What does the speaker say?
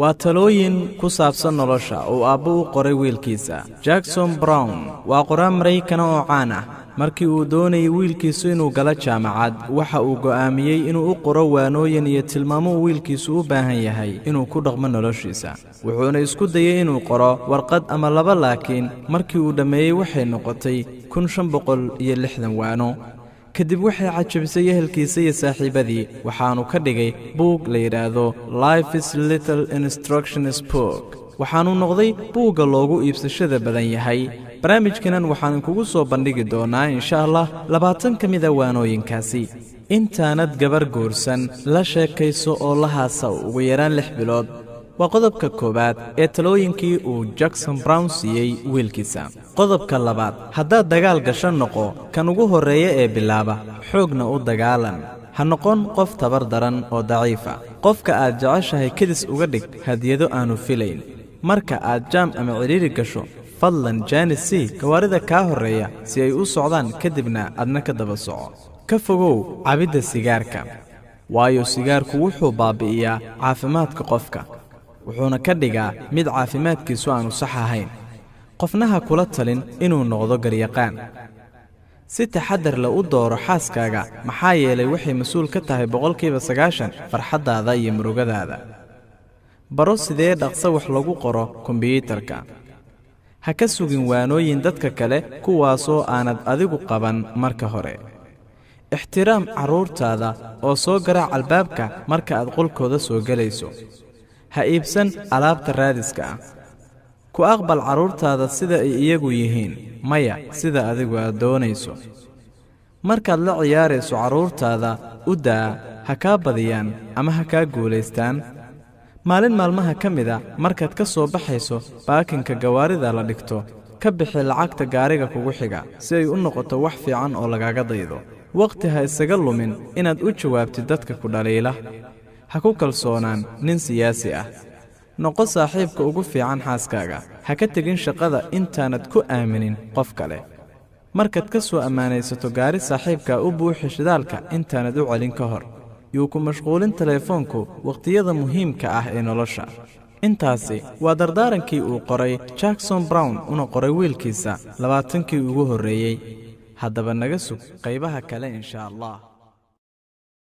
waa talooyin ku saabsan nolosha oo aabbo u qoray wiilkiisa. Jackson Brown waa qoraa Maraykan oo caan ah. markii uu doonayay wiilkiisu inuu galo jaamacad, waxa uu go'aamiyey inuu u qoro waanooyin iyo tilmaamo wiilkiisu u baahan yahay inuu ku dhaqmo noloshiisa. wuxuuna isku dayay inuu qoro warqad ama laba, laakiin markii uu dhameeyay waxay noqotay 1560 waano. kadib waxay cajabisay ehelkiisa iyo saaxiibadii, waxaanu ka dhigay buug la yiraahdo Life is Little Instructions Book. waxaanu noqday buugga loogu iibsashada badan yahay. barnaamijkan waxaan kugu soo bandhigi doonaa insha Allah 20 kamid ah waanooyinkaasi. intaanad gabar guursan, la sheekayso oo la haasa ugu yaraan 6 bilood. waa qodobka koobaad ee talooyinkii uu Jackson Brown siiyey wiilkiisa. qodobka labaad, haddaad dagaal gasho noqo kan ugu horeeya ee bilaaba, xoogna u dagaalan. ha noqon qof tabar daran oo daciifa. qofka aad jeceshahay kadis uga dhig hadiyado aanu filayn. marka aad jaam ama ciriiri gasho, fadlan jaanisi gawaarida kaa horeeya si ay u socdaan, kadibna adna ka daba soco. ka fogow cabidda sigaarka, waayo sigaarku wuxuu baabi'iyaa caafimaadka qofka, wuxuuna ka dhigaa mid caafimaadkiisu aanu sax ahayn. qofnaha kula talin inuu noqdo garyaqaan. si taxadar leh u dooro xaaskaaga, maxaa yeelay waxay mas'uul ka tahay 90% farxaddaada iyo murugadaada. baro sidee dhaqso wax lagu qoro kombiyuutarka. ha ka sugin waanooyin dadka kale kuwaasoo aanad adigu qaban marka hore. ixtiraam carruurtaada oo soo garaac albaabka marka aad qolkooda soo gelayso. ha iibsan alaabta raadiska ah. ku aqbal carruurtaada sida ay iyagu yihiin, maya sida adigu aad doonayso. markaad la ciyaarayso carruurtaada, u daa ha kaa badiyaan ama ha kaa guulaystaan. maalin maalmaha ka mida markaad ka soo baxayso baakinka gawaarida la dhigto, ka bixi lacagta gaariga kugu xiga si ay u noqoto wax fiican oo lagaaga daydo. waqti ha isaga lumin inaad u jawaabtid dadka ku dhaliila. ha ku kalsoonaan nin siyaasi ah. noqo saaxiibka ugu fiican xaaskaaga. ha ka tegin shaqada intaanad ku aaminin qof kale. markaad ka soo ammaanaysato gaari saaxiibka, u buuxi shidaalka intaanad u celin ka hor. yuu ku mashquulin teleefoonku waqtiyada muhiimka ah ee nolosha. intaasi waa dardaarankii uu qoray Jackson Brown una qoray wiilkiisa 20kii ugu horreeyay. haddaba naga sug qaybaha kale insha Allah.